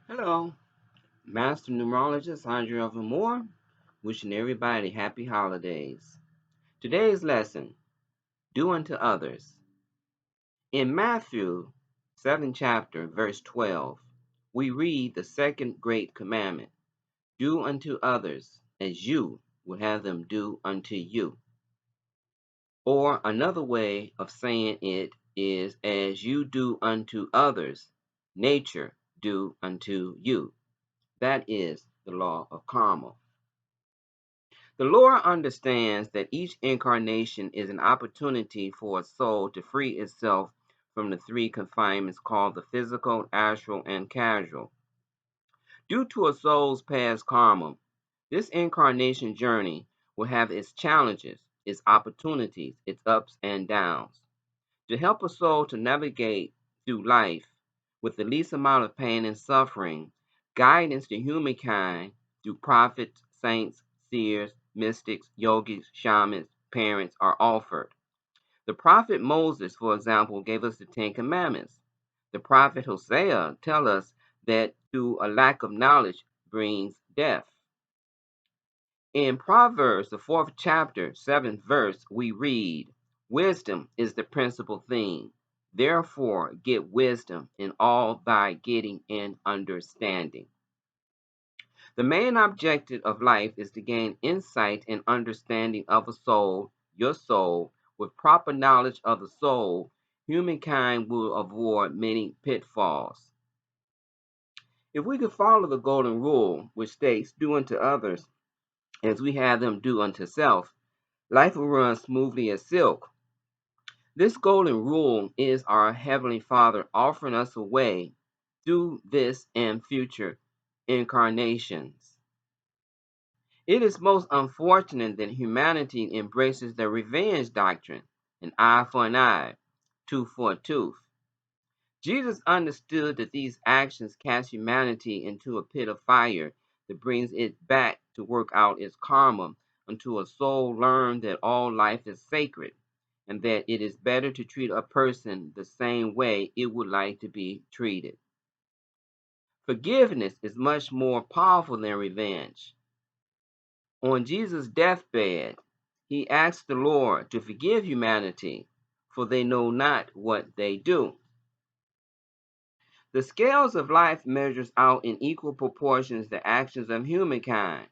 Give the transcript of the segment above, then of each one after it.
Hello, Master Numerologist Andre Alvin Moore, wishing everybody happy holidays. Today's lesson, Do Unto Others. In Matthew 7th chapter, verse 12, we read the second great commandment, Do unto others as you would have them do unto you. Or another way of saying it is, as you do unto others, nature do unto you. That is the law of karma. The Lord understands that each incarnation is an opportunity for a soul to free itself from the three confinements called the physical, astral, and causal. Due to a soul's past karma, this incarnation journey will have its challenges, its opportunities, its ups and downs. To help a soul to navigate through life with the least amount of pain and suffering, guidance to humankind through prophets, saints, seers, mystics, yogis, shamans, parents are offered. The prophet Moses, for example, gave us the Ten Commandments. The prophet Hosea tells us that through a lack of knowledge brings death. In Proverbs, the 4th chapter, 7th verse, we read, Wisdom is the principal thing. Therefore, get wisdom in all thy getting and understanding. The main objective of life is to gain insight and understanding of a soul, your soul. With proper knowledge of the soul, humankind will avoid many pitfalls. If we could follow the golden rule, which states, Do unto others as we have them do unto self, life will run smoothly as silk. This golden rule is our Heavenly Father offering us a way through this and future incarnations. It is most unfortunate that humanity embraces the revenge doctrine, an eye for an eye, tooth for a tooth. Jesus understood that these actions cast humanity into a pit of fire that brings it back to work out its karma until a soul learns that all life is sacred and that it is better to treat a person the same way it would like to be treated. Forgiveness is much more powerful than revenge. On Jesus' deathbed, he asked the Lord to forgive humanity, for they know not what they do. The scales of life measures out in equal proportions the actions of humankind.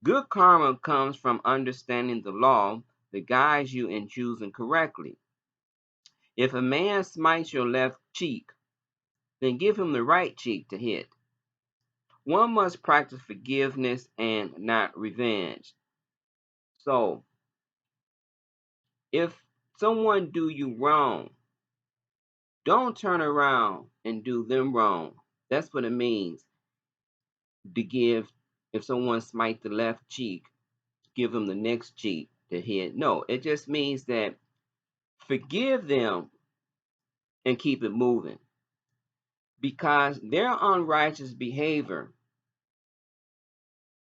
Good karma comes from understanding the law that guides you in choosing correctly. If a man smites your left cheek, then give him the right cheek to hit. One must practice forgiveness and not revenge. So, if someone do you wrong, don't turn around and do them wrong. That's what it means to give. If someone smites the left cheek, give them the next cheek to hit. No, it just means that forgive them and keep it moving because their unrighteous behavior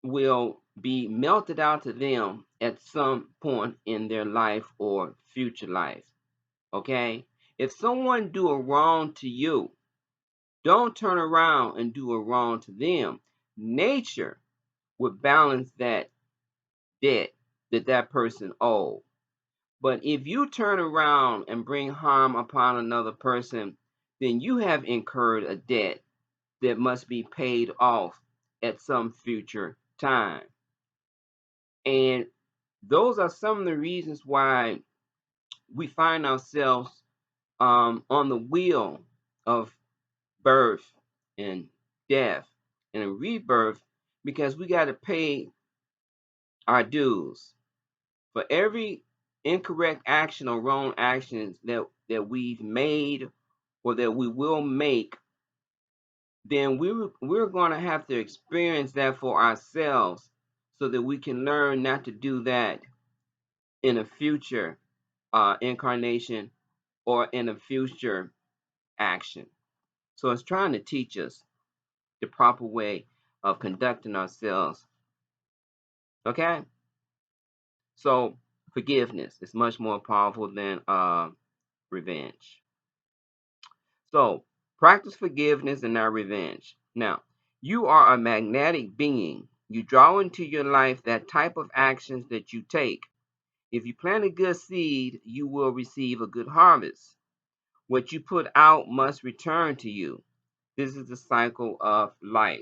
will be melted out to them at some point in their life or future life. Okay? If someone do a wrong to you, don't turn around and do a wrong to them. Nature would balance that debt that that person owed. But if you turn around and bring harm upon another person, then you have incurred a debt that must be paid off at some future time. And those are some of the reasons why we find ourselves on the wheel of birth and death and rebirth because we got to pay our dues for every incorrect action or wrong actions that we've made or that we will make. Then we're going to have to experience that for ourselves so that we can learn not to do that in a future incarnation or in a future action. So it's trying to teach us the proper way of conducting ourselves. Okay? So forgiveness is much more powerful than revenge. So practice forgiveness and not revenge. Now, you are a magnetic being. You draw into your life that type of actions that you take. If you plant a good seed, you will receive a good harvest. What you put out must return to you. This is the cycle of life.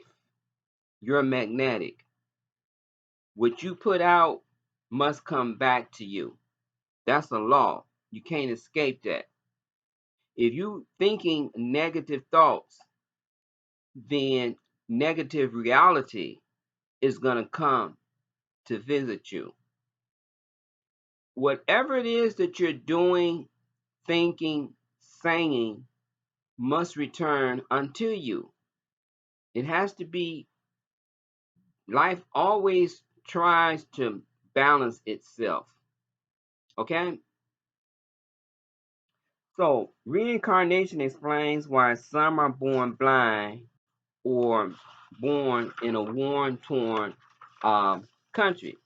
You're magnetic. What you put out must come back to you. That's a law. You can't escape that. If you thinking negative thoughts, then negative reality is going to come to visit you. Whatever it is that you're doing, thinking, saying must return unto you. It has to be, life always tries to balance itself. Okay? So, reincarnation explains why some are born blind or born in a war torn country.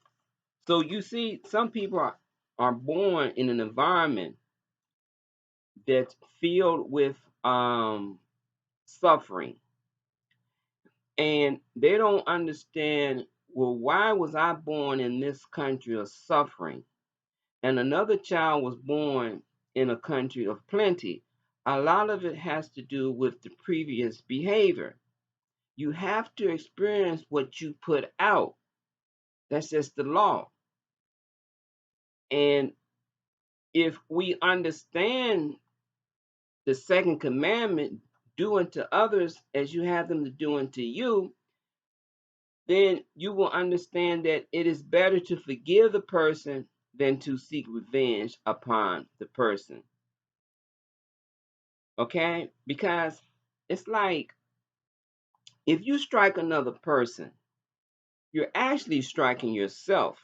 So, you see, some people are born in an environment that's filled with suffering, and they don't understand, well, why was I born in this country of suffering and another child was born in a country of plenty? A lot of it has to do with the previous behavior. You have to experience what you put out. That's just the law. And if we understand the second commandment, do unto others as you have them to do unto you, then you will understand that it is better to forgive the person than to seek revenge upon the person. Okay? Because it's like, if you strike another person, you're actually striking yourself,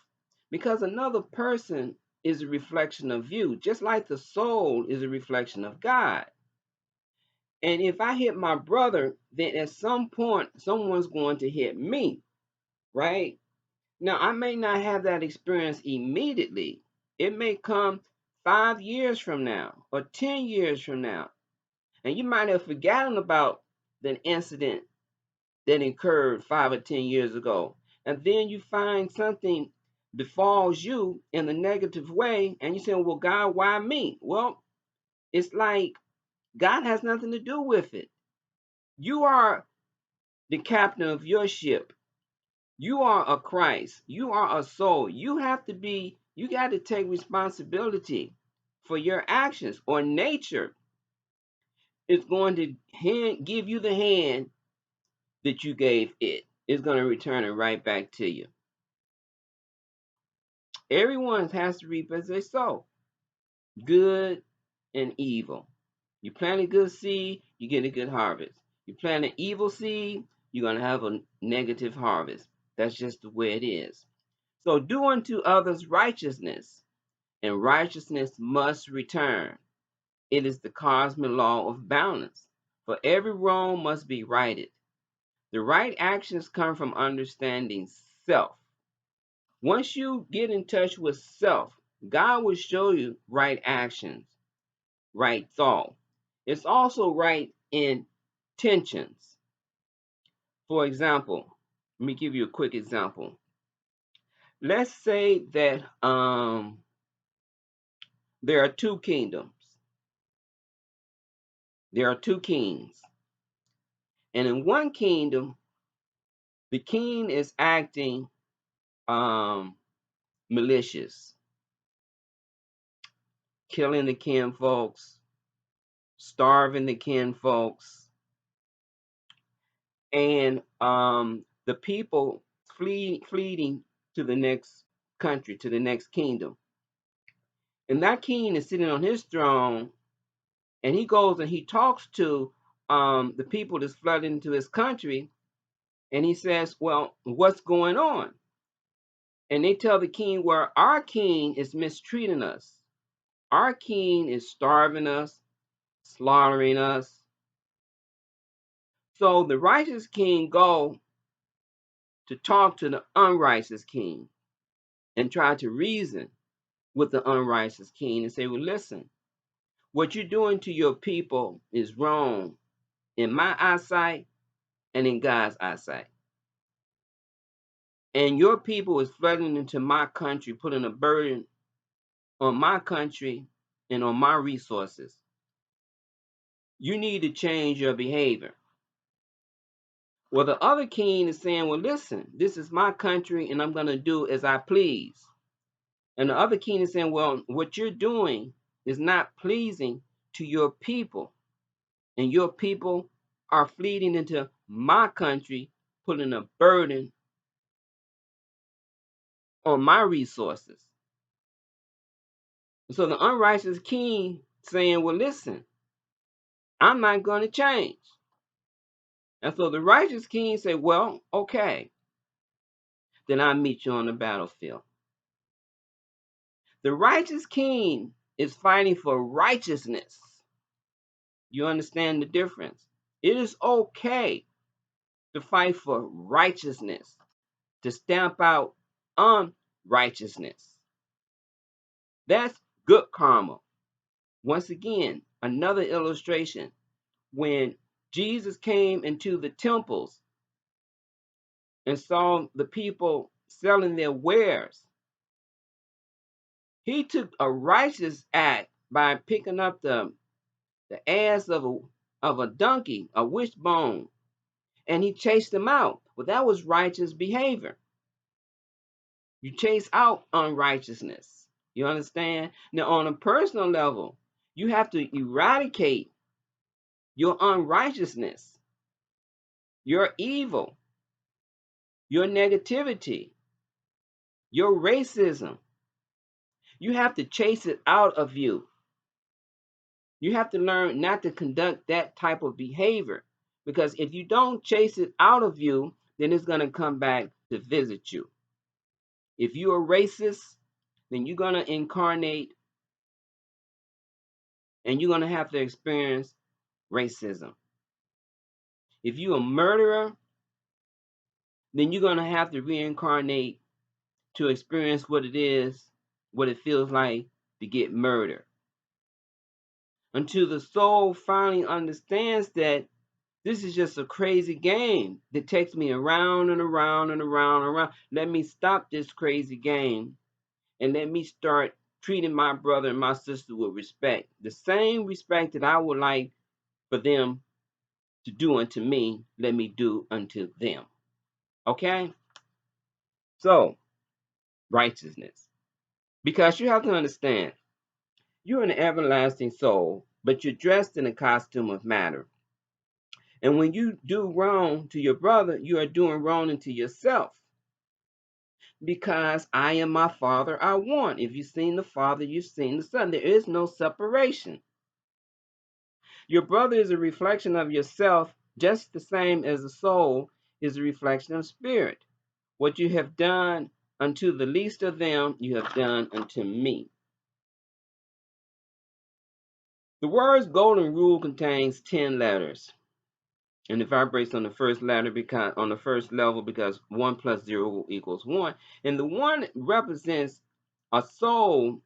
because another person is a reflection of you, just like the soul is a reflection of God. And if I hit my brother, then at some point, someone's going to hit me, right? Now, I may not have that experience immediately. It may come 5 years from now or 10 years from now. And you might have forgotten about the incident that occurred 5 or 10 years ago. And then you find something befalls you in a negative way, and you say, well, God, why me? Well, it's like God has nothing to do with it. You are the captain of your ship. You are a Christ. You are a soul. You got to take responsibility for your actions, or nature is going to give you the hand that you gave it. It's going to return it right back to you. Everyone has to reap as they sow, good and evil. You plant a good seed, you get a good harvest. You plant an evil seed, you're going to have a negative harvest. That's just the way it is. So do unto others righteousness, and righteousness must return. It is the cosmic law of balance. For every wrong must be righted. The right actions come from understanding self. Once you get in touch with self, God will show you right actions, right thought. It's also right intentions. For example, let me give you a quick example. Let's say that there are two kingdoms. There are two kings. And in one kingdom, the king is acting malicious, killing the kinfolks, starving the kinfolks, and the people fleeing to the next country, to the next kingdom. And that king is sitting on his throne, and he goes and he talks to the people that's flooding into his country, and he says, well, what's going on? And they tell the king, well, our king is mistreating us. Our king is starving us, slaughtering us. So the righteous king go to talk to the unrighteous king and try to reason with the unrighteous king and say, well, listen, what you're doing to your people is wrong in my eyesight, and in God's eyesight. And your people is flooding into my country, putting a burden on my country and on my resources. You need to change your behavior. Well, the other king is saying, well, listen, this is my country and I'm going to do as I please. And the other king is saying, well, what you're doing is not pleasing to your people. And your people are fleeing into my country, putting a burden on my resources. So the unrighteous king saying, well, listen, I'm not going to change. And so the righteous king said, well, okay, then I'll meet you on the battlefield. The righteous king is fighting for righteousness. You understand the difference? It is okay to fight for righteousness, to stamp out unrighteousness. That's good karma. Once again, another illustration. When Jesus came into the temples and saw the people selling their wares, he took a righteous act by picking up the ass of a donkey, a wishbone, and he chased them out. Well, that was righteous behavior. You chase out unrighteousness. You understand? Now, on a personal level, you have to eradicate your unrighteousness, your evil, your negativity, your racism. You have to chase it out of you. You have to learn not to conduct that type of behavior, because if you don't chase it out of you, then it's going to come back to visit you. If you're a racist, then you're going to incarnate and you're going to have to experience racism. If you're a murderer, then you're going to have to reincarnate to experience what it feels like to get murdered. Until the soul finally understands that this is just a crazy game that takes me around and around and around and around. Let me stop this crazy game and let me start treating my brother and my sister with respect. The same respect that I would like for them to do unto me, let me do unto them. Okay? So, righteousness. Because you have to understand, you're an everlasting soul, but you're dressed in a costume of matter. And when you do wrong to your brother, you are doing wrong unto yourself. Because I am my Father, I want. If you've seen the Father, you've seen the Son. There is no separation. Your brother is a reflection of yourself, just the same as the soul is a reflection of spirit. What you have done unto the least of them, you have done unto me. The words golden rule contains 10 letters. And it vibrates on the first letter because on the first level, because 1 plus 0 equals 1. And the 1 represents a soul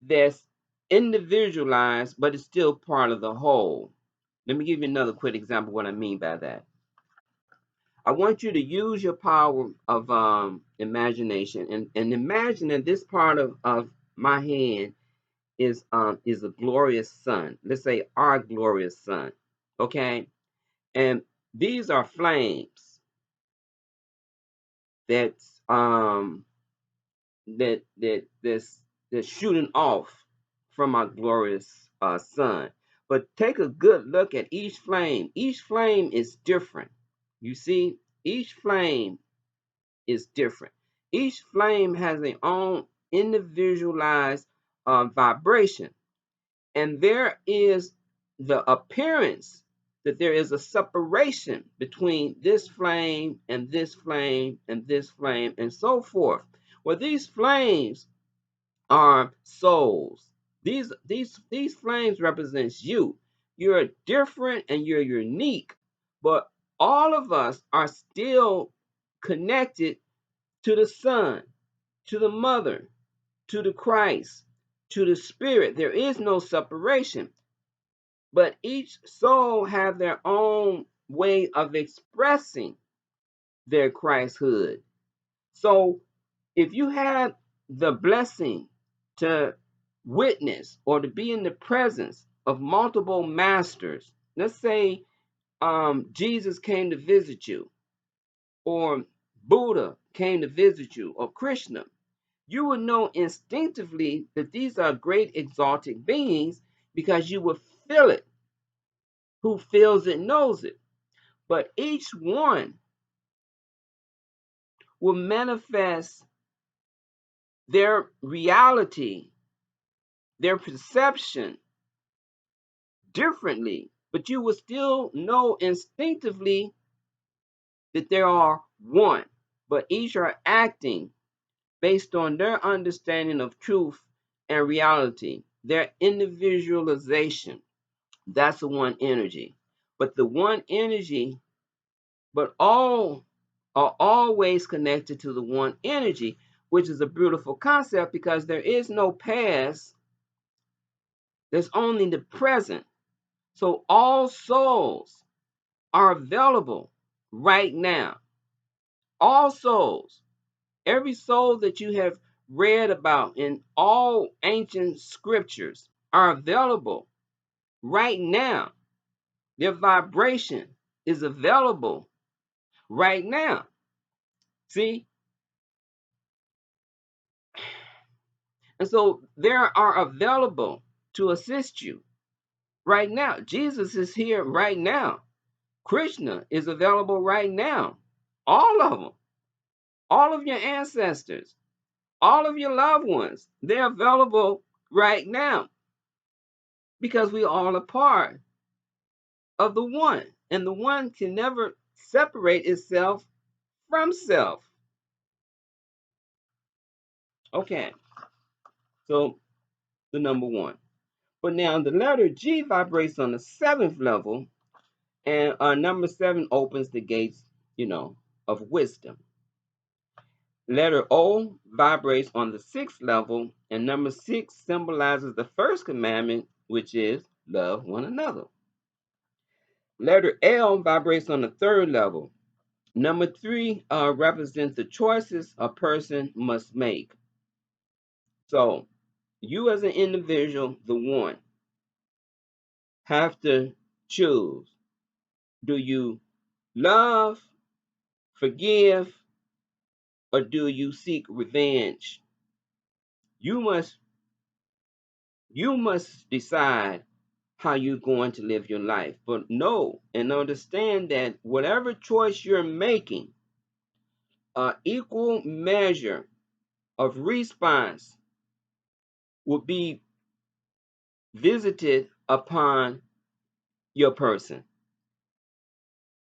that's individualized, but it's still part of the whole. Let me give you another quick example of what I mean by that. I want you to use your power of imagination and imagine that this part of my hand is a glorious sun. Let's say our glorious sun. Okay? And these are flames that's that's shooting off from our glorious sun. But take a good look at each flame. Each flame is different. You see, each flame is different. Each flame has their own individualized vibration. And there is the appearance that there is a separation between this flame and this flame and this flame and so forth. Well, these flames are souls. These flames represents you. You're different and you're unique, but all of us are still connected to the Son, to the Mother, to the Christ, to the Spirit. There is no separation. But each soul have their own way of expressing their Christhood. So if you have the blessing to witness or to be in the presence of multiple masters, let's say Jesus came to visit you, or Buddha came to visit you, or Krishna, you will know instinctively that these are great exalted beings because you will feel it. Who feels it knows it. But each one will manifest their reality, their perception differently, but you will still know instinctively that there are one, but each are acting based on their understanding of truth and reality, their individualization. That's the one energy. But the one energy, but all are always connected to the one energy, which is a beautiful concept because there is no past, there's only the present. So all souls are available right now. All souls, every soul that you have read about in all ancient scriptures are available right now. Their vibration is available right now. See? And so they are available to assist you right now. Jesus is here right now. Krishna is available right now. All of them, all of your ancestors, all of your loved ones, they're available right now because we all are part of the one. And the one can never separate itself from self. Okay, so the number one. But now the letter G vibrates on the seventh level, and number seven opens the gates, of wisdom. Letter O vibrates on the sixth level, and number six symbolizes the first commandment, which is love one another. Letter L vibrates on the third level. Number three represents the choices a person must make. So, you as an individual, the one, have to choose. Do you love, forgive, or do you seek revenge? You must decide how you're going to live your life. But know and understand that whatever choice you're making, an equal measure of response will be visited upon your person.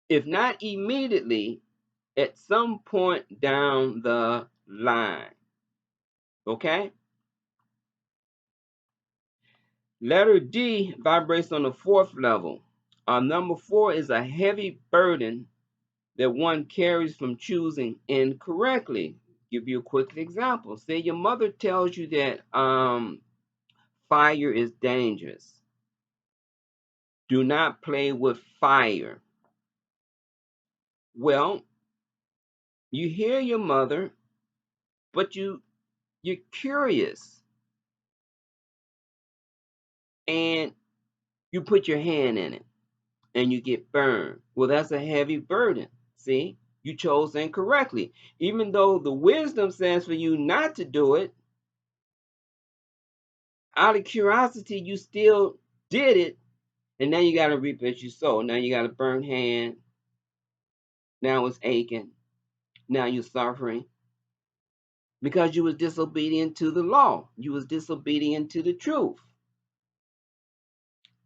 If not immediately, at some point down the line. Okay? Letter D vibrates on the fourth level. Number four is a heavy burden that one carries from choosing incorrectly. Give you a quick example. Say your mother tells you that fire is dangerous. Do not play with fire. Well, you hear your mother, but you're curious and you put your hand in it and you get burned. Well, that's a heavy burden. See, you chose incorrectly. Even though the wisdom says for you not to do it, out of curiosity, you still did it, and now you got to reap as you sow. Now you got a burnt hand. Now it's aching. Now you're suffering because you was disobedient to the law. You was disobedient to the truth.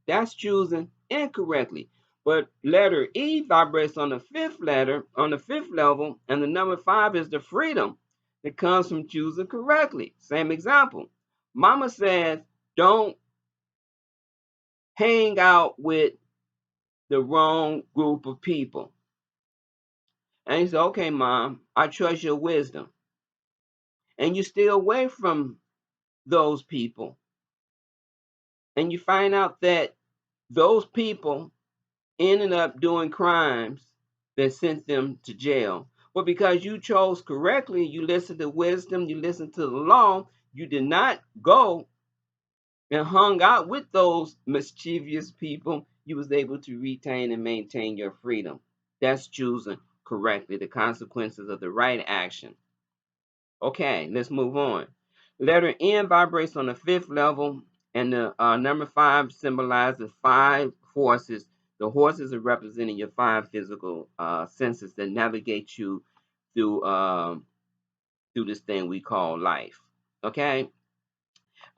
That's choosing incorrectly. But letter E vibrates on the fifth level, and the number 5 is the freedom that comes from choosing correctly. Same example. Mama says, don't hang out with the wrong group of people. And you say, okay, mom, I trust your wisdom. And you stay away from those people. And you find out that those people ended up doing crimes that sent them to jail. But because you chose correctly, you listened to wisdom, you listened to the law, you did not go and hung out with those mischievous people, you was able to retain and maintain your freedom. That's choosing correctly, the consequences of the right action. Okay, let's move on. Letter N vibrates on the fifth level, and the number five symbolizes five horses. The horses are representing your five physical senses that navigate you through through this thing we call life. Okay.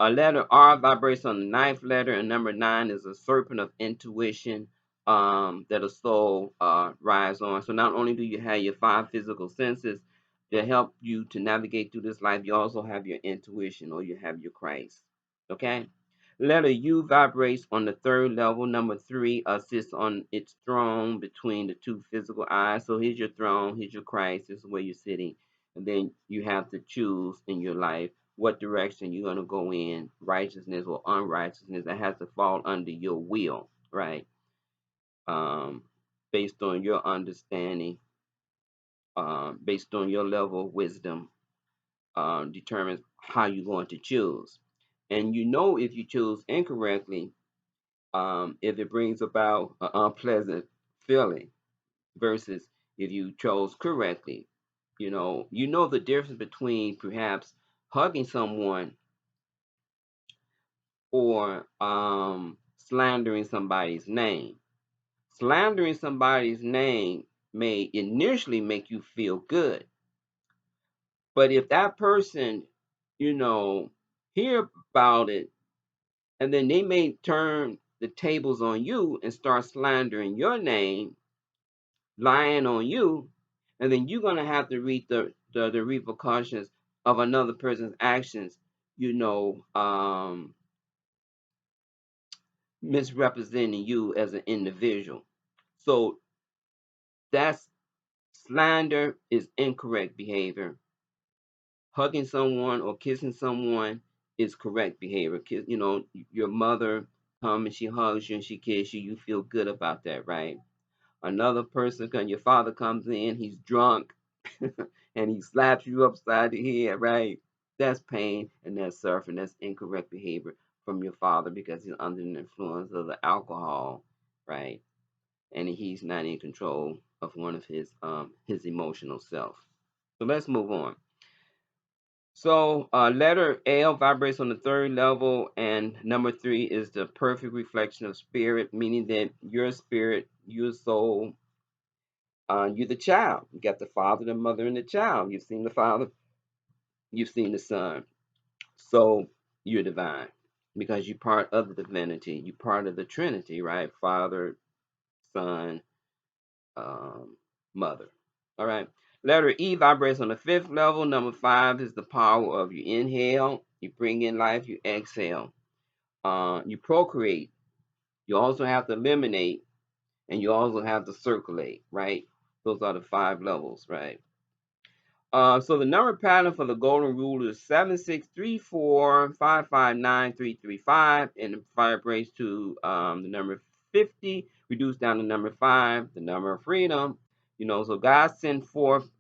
A letter R vibrates on the ninth letter, and number nine is a serpent of intuition that a soul rides on. So not only do you have your five physical senses that help you to navigate through this life, you also have your intuition, or you have your Christ. Okay? Letter U vibrates on the third level. Number three sits on its throne between the two physical eyes. So here's your throne, here's your Christ, this is where you're sitting. And then you have to choose in your life what direction you're going to go in, righteousness or unrighteousness. That has to fall under your will, right? Based on your understanding, based on your level of wisdom, determines how you're going to choose. And you know if you choose incorrectly, if it brings about an unpleasant feeling versus if you chose correctly. You know the difference between perhaps hugging someone or slandering somebody's name. Slandering somebody's name may initially make you feel good, but if that person, you know, hear about it, and then they may turn the tables on you and start slandering your name, lying on you, and then you're gonna have to read the repercussions of another person's actions, you know, misrepresenting you as an individual. So that's slander is incorrect behavior. Hugging someone or kissing someone is correct behavior. Your mother comes and she hugs you and she kisses you, you feel good about that, right? Another person, your father comes in, he's drunk, and he slaps you upside the head, right? That's pain and that's suffering. That's incorrect behavior from your father because he's under the influence of the alcohol, right? And he's not in control of one of his emotional self. So let's move on. So letter L vibrates on the third level, and number three is the perfect reflection of spirit, meaning that your spirit, your soul, you're the child. You got the father, the mother, and the child. You've seen the father, you've seen the son. So you're divine because you're part of the divinity. You're part of the Trinity, right? Father, Son, mother. All right. Letter E vibrates on the fifth level. Number five is the power of you inhale, you bring in life, you exhale. You procreate. You also have to eliminate, and you also have to circulate, right? Those are the five levels, right? So the number pattern for the golden rule is 7634559335, and it vibrates to the number 50, reduced down to number 5, the number of freedom. So God sent forth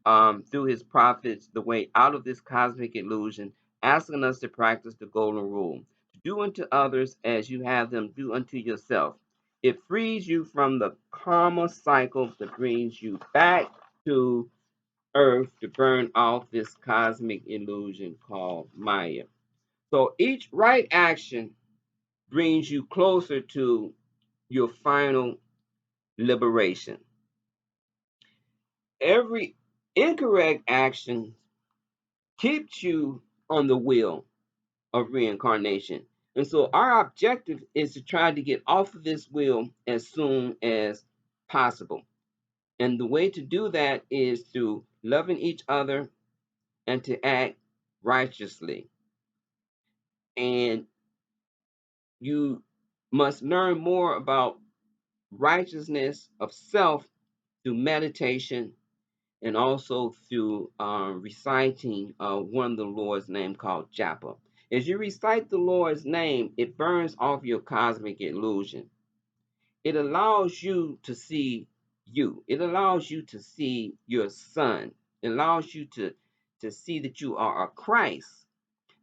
through his prophets the way out of this cosmic illusion, asking us to practice the golden rule. Do unto others as you have them do unto yourself. It frees you from the karma cycle that brings you back to Earth to burn off this cosmic illusion called Maya. So each right action brings you closer to your final liberation. Every incorrect action keeps you on the wheel of reincarnation. And so our objective is to try to get off of this wheel as soon as possible. And the way to do that is through loving each other and to act righteously. And you must learn more about righteousness of self through meditation and also through reciting one of the Lord's name called Japa. As you recite the Lord's name, it burns off your cosmic illusion. It allows you to see you. It allows you to see your son. It allows you to see that you are a Christ.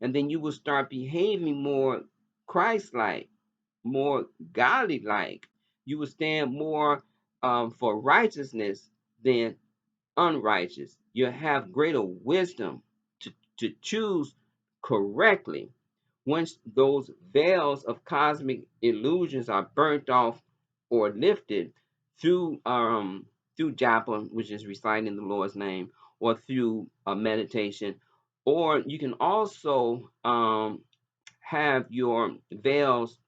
And then you will start behaving more Christ-like, more godly-like. You will stand more for righteousness than unrighteous. You'll have greater wisdom to choose correctly once those veils of cosmic illusions are burnt off or lifted through japa, which is reciting the Lord's name, or through a meditation, or you can also have your veils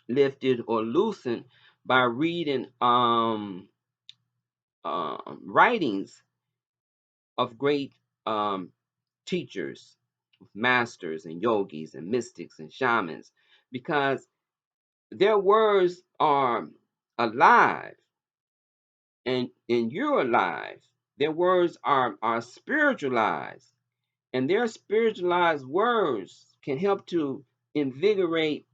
lifted or loosened by reading writings of great um, teachers, masters, and yogis, and mystics, and shamans, because their words are alive, and you're alive. Their words are spiritualized, and their spiritualized words can help to invigorate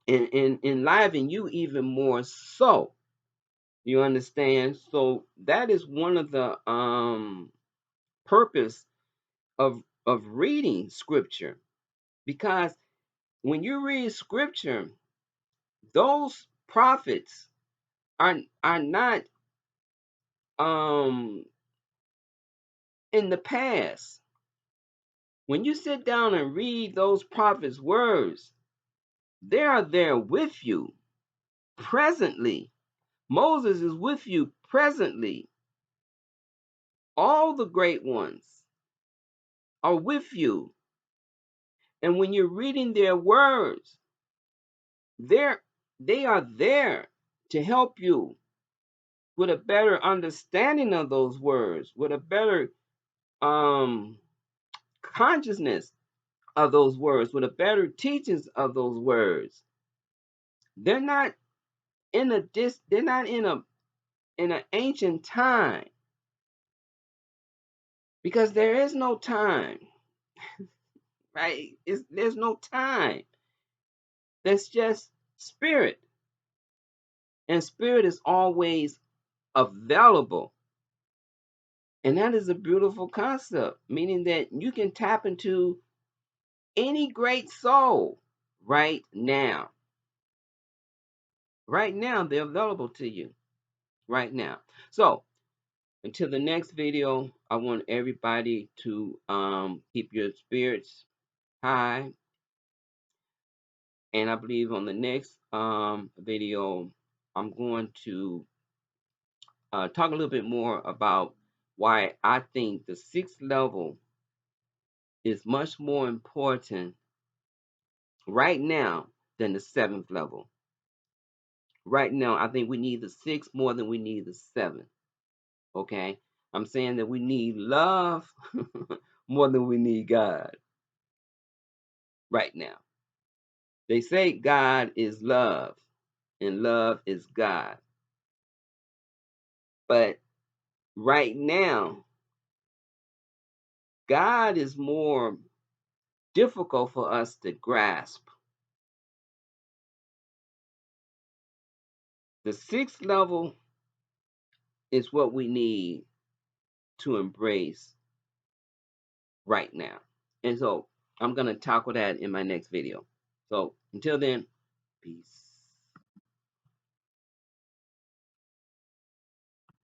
and enliven you even more so. You understand? So that is one of the purpose of reading scripture, because when you read scripture, those prophets are not um in the past. When you sit down and read those prophets' words, they are there with you presently. Moses is with you presently. All the great ones are with you. And when you're reading their words, they're they are there to help you with a better understanding of those words, with a better consciousness of those words, with a better teachings of those words. They're not they're not in an ancient time, because there is no time, right? There's no time. That's just spirit. And spirit is always available. And that is a beautiful concept, meaning that you can tap into any great soul right now. Right now, they're available to you right now. So until the next video, I want everybody to keep your spirits high. And I believe on the next video, I'm going to talk a little bit more about why I think the sixth level is much more important right now than the seventh level. Right now, I think we need the sixth more than we need the seventh. Okay? I'm saying that we need love more than we need God right now. They say God is love and love is God. But right now, God is more difficult for us to grasp. The sixth level is what we need to embrace right now. And so I'm going to tackle that in my next video. So until then, peace.